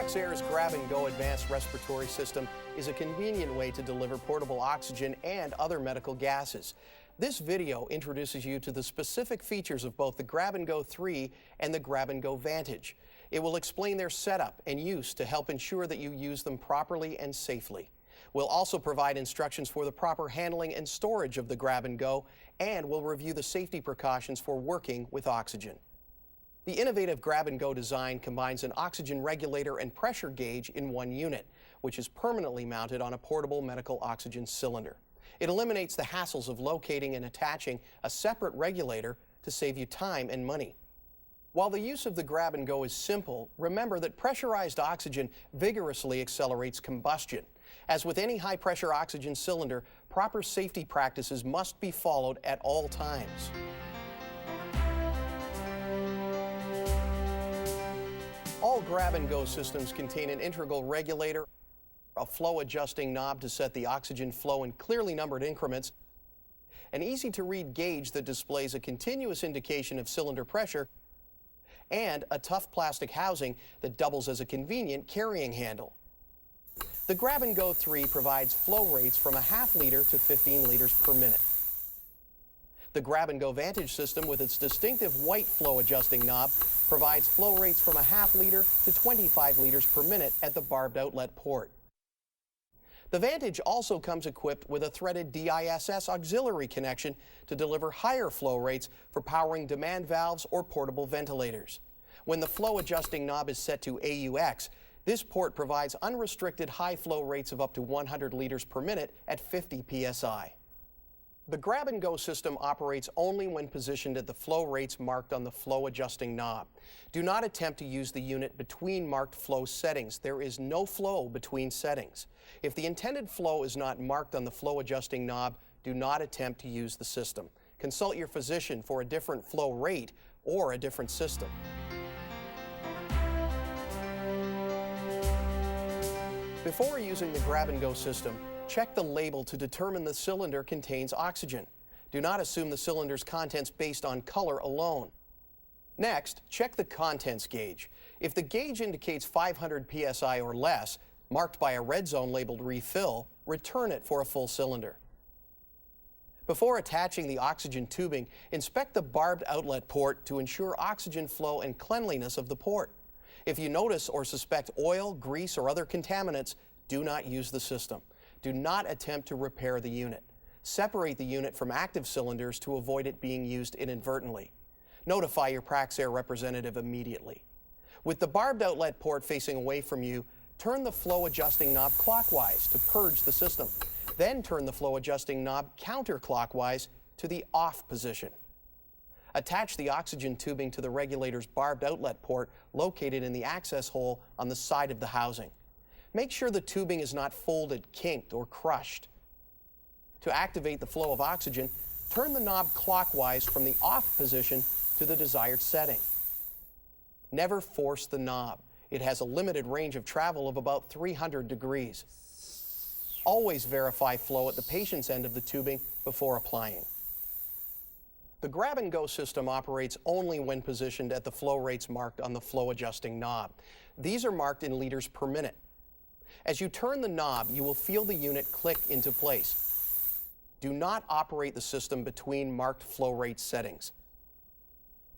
Praxair's grab-and-go advanced respiratory system is a convenient way to deliver portable oxygen and other medical gases. This video introduces you to the specific features of both the Grab-and-Go 3 and the Grab-and-Go Vantage. It will explain their setup and use to help ensure that you use them properly and safely. We'll also provide instructions for the proper handling and storage of the Grab-and-Go, and we'll review the safety precautions for working with oxygen. The innovative Grab-and-Go design combines an oxygen regulator and pressure gauge in one unit, which is permanently mounted on a portable medical oxygen cylinder. It eliminates the hassles of locating and attaching a separate regulator to save you time and money. While the use of the Grab-and-Go is simple, remember that pressurized oxygen vigorously accelerates combustion. As with any high-pressure oxygen cylinder, proper safety practices must be followed at all times. All Grab-and-Go systems contain an integral regulator, a flow-adjusting knob to set the oxygen flow in clearly numbered increments, an easy-to-read gauge that displays a continuous indication of cylinder pressure, and a tough plastic housing that doubles as a convenient carrying handle. The Grab-and-Go 3 provides flow rates from a ½ liter to 15 liters per minute. The Grab-and-Go Vantage system, with its distinctive white flow-adjusting knob, provides flow rates from a ½ liter to 25 liters per minute at the barbed outlet port. The Vantage also comes equipped with a threaded DISS auxiliary connection to deliver higher flow rates for powering demand valves or portable ventilators. When the flow-adjusting knob is set to AUX, this port provides unrestricted high flow rates of up to 100 liters per minute at 50 psi. The Grab-and-Go system operates only when positioned at the flow rates marked on the flow-adjusting knob. Do not attempt to use the unit between marked flow settings. There is no flow between settings. If the intended flow is not marked on the flow-adjusting knob, do not attempt to use the system. Consult your physician for a different flow rate or a different system. Before using the Grab-and-Go system, check the label to determine the cylinder contains oxygen. Do not assume the cylinder's contents based on color alone. Next, check the contents gauge. If the gauge indicates 500 psi or less, marked by a red zone labeled refill, return it for a full cylinder. Before attaching the oxygen tubing, inspect the barbed outlet port to ensure oxygen flow and cleanliness of the port. If you notice or suspect oil, grease, or other contaminants, do not use the system. Do not attempt to repair the unit. Separate the unit from active cylinders to avoid it being used inadvertently. Notify your Praxair representative immediately. With the barbed outlet port facing away from you, turn the flow-adjusting knob clockwise to purge the system. Then turn the flow-adjusting knob counterclockwise to the off position. Attach the oxygen tubing to the regulator's barbed outlet port located in the access hole on the side of the housing. Make sure the tubing is not folded, kinked, or crushed. To activate the flow of oxygen, turn the knob clockwise from the off position to the desired setting. Never force the knob. It has a limited range of travel of about 300 degrees. Always verify flow at the patient's end of the tubing before applying. The Grab-and-Go system operates only when positioned at the flow rates marked on the flow-adjusting knob. These are marked in liters per minute. As you turn the knob, you will feel the unit click into place. Do not operate the system between marked flow rate settings.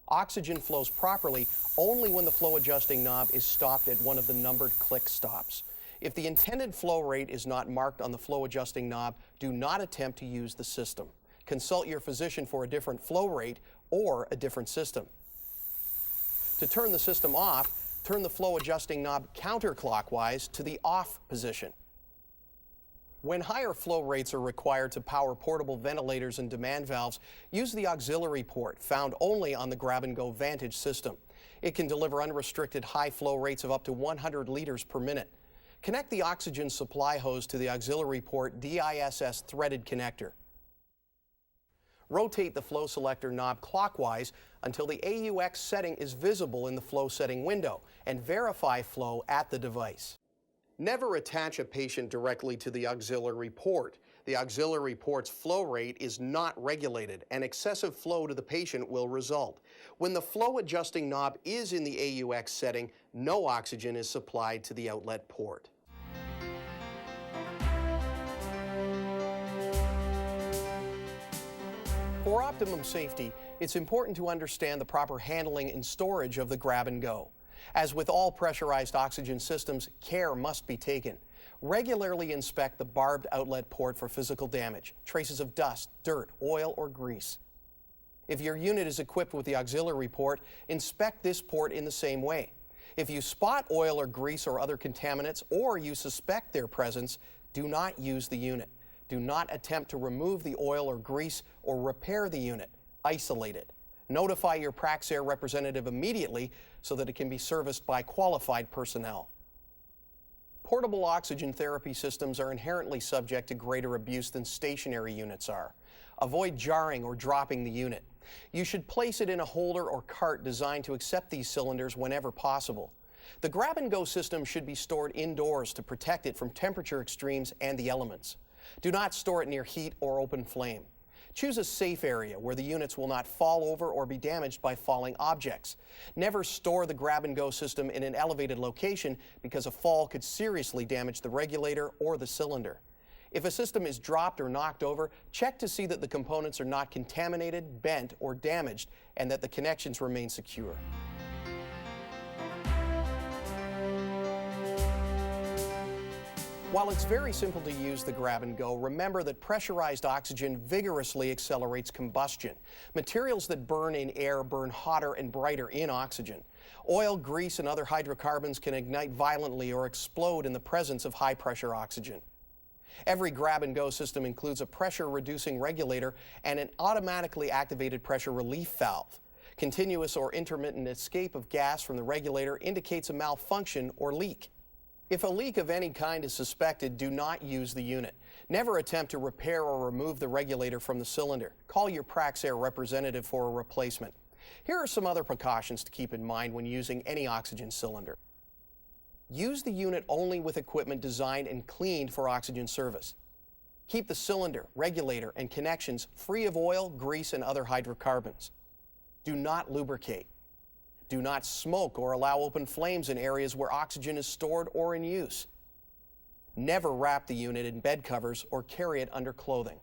Oxygen flows properly only when the flow-adjusting knob is stopped at one of the numbered click stops. If the intended flow rate is not marked on the flow-adjusting knob, do not attempt to use the system. Consult your physician for a different flow rate or a different system. To turn the system off, turn the flow-adjusting knob counterclockwise to the off position. When higher flow rates are required to power portable ventilators and demand valves, use the auxiliary port found only on the Grab-and-Go Vantage system. It can deliver unrestricted high flow rates of up to 100 liters per minute. Connect the oxygen supply hose to the auxiliary port DISS threaded connector. Rotate the flow selector knob clockwise until the AUX setting is visible in the flow setting window, and verify flow at the device. Never attach a patient directly to the auxiliary port. The auxiliary port's flow rate is not regulated, and excessive flow to the patient will result. When the flow adjusting knob is in the AUX setting, no oxygen is supplied to the outlet port. For optimum safety, it's important to understand the proper handling and storage of the grab and go. As with all pressurized oxygen systems, care must be taken. Regularly inspect the barbed outlet port for physical damage, traces of dust, dirt, oil, or grease. If your unit is equipped with the auxiliary port, inspect this port in the same way. If you spot oil or grease or other contaminants, or you suspect their presence, do not use the unit. Do not attempt to remove the oil or grease or repair the unit. Isolate it. Notify your Praxair representative immediately so that it can be serviced by qualified personnel. Portable oxygen therapy systems are inherently subject to greater abuse than stationary units are. Avoid jarring or dropping the unit. You should place it in a holder or cart designed to accept these cylinders whenever possible. The grab-and-go system should be stored indoors to protect it from temperature extremes and the elements. Do not store it near heat or open flame. Choose a safe area where the units will not fall over or be damaged by falling objects. Never store the grab-and-go system in an elevated location because a fall could seriously damage the regulator or the cylinder. If a system is dropped or knocked over, check to see that the components are not contaminated, bent, or damaged, and that the connections remain secure. While it's very simple to use the grab and go, remember that pressurized oxygen vigorously accelerates combustion. Materials that burn in air burn hotter and brighter in oxygen. Oil, grease, and other hydrocarbons can ignite violently or explode in the presence of high-pressure oxygen. Every grab and go system includes a pressure-reducing regulator and an automatically activated pressure relief valve. Continuous or intermittent escape of gas from the regulator indicates a malfunction or leak. If a leak of any kind is suspected, do not use the unit. Never attempt to repair or remove the regulator from the cylinder. Call your Praxair representative for a replacement. Here are some other precautions to keep in mind when using any oxygen cylinder. Use the unit only with equipment designed and cleaned for oxygen service. Keep the cylinder, regulator, and connections free of oil, grease, and other hydrocarbons. Do not lubricate. Do not smoke or allow open flames in areas where oxygen is stored or in use. Never wrap the unit in bed covers or carry it under clothing.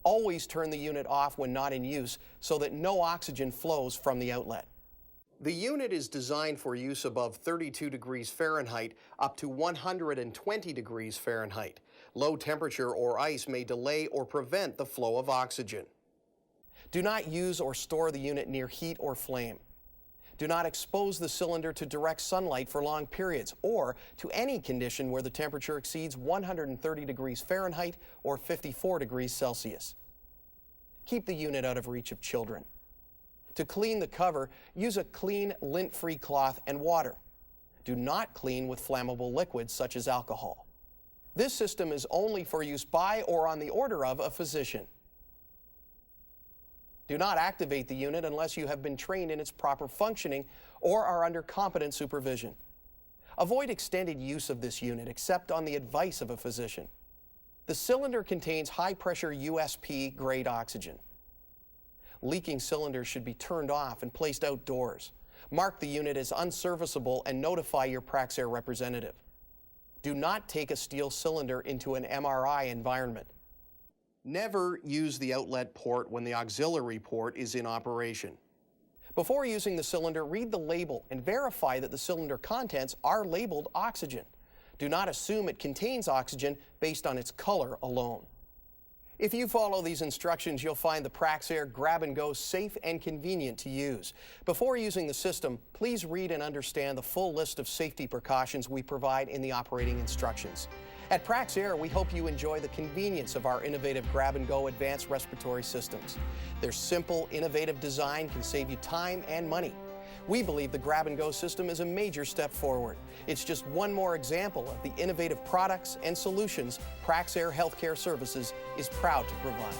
Always turn the unit off when not in use so that no oxygen flows from the outlet. The unit is designed for use above 32 degrees Fahrenheit up to 120 degrees Fahrenheit. Low temperature or ice may delay or prevent the flow of oxygen. Do not use or store the unit near heat or flame. Do not expose the cylinder to direct sunlight for long periods or to any condition where the temperature exceeds 130 degrees Fahrenheit or 54 degrees Celsius. Keep the unit out of reach of children. To clean the cover, use a clean, lint-free cloth and water. Do not clean with flammable liquids such as alcohol. This system is only for use by or on the order of a physician. Do not activate the unit unless you have been trained in its proper functioning or are under competent supervision. Avoid extended use of this unit except on the advice of a physician. The cylinder contains high-pressure USP-grade oxygen. Leaking cylinders should be turned off and placed outdoors. Mark the unit as unserviceable and notify your Praxair representative. Do not take a steel cylinder into an MRI environment. Never use the outlet port when the auxiliary port is in operation. Before using the cylinder, read the label and verify that the cylinder contents are labeled oxygen. Do not assume it contains oxygen based on its color alone. If you follow these instructions, you'll find the Praxair Grab and Go safe and convenient to use. Before using the system, please read and understand the full list of safety precautions we provide in the operating instructions. At Praxair, we hope you enjoy the convenience of our innovative Grab and Go advanced respiratory systems. Their simple, innovative design can save you time and money. We believe the Grab and Go system is a major step forward. It's just one more example of the innovative products and solutions Praxair Healthcare Services is proud to provide.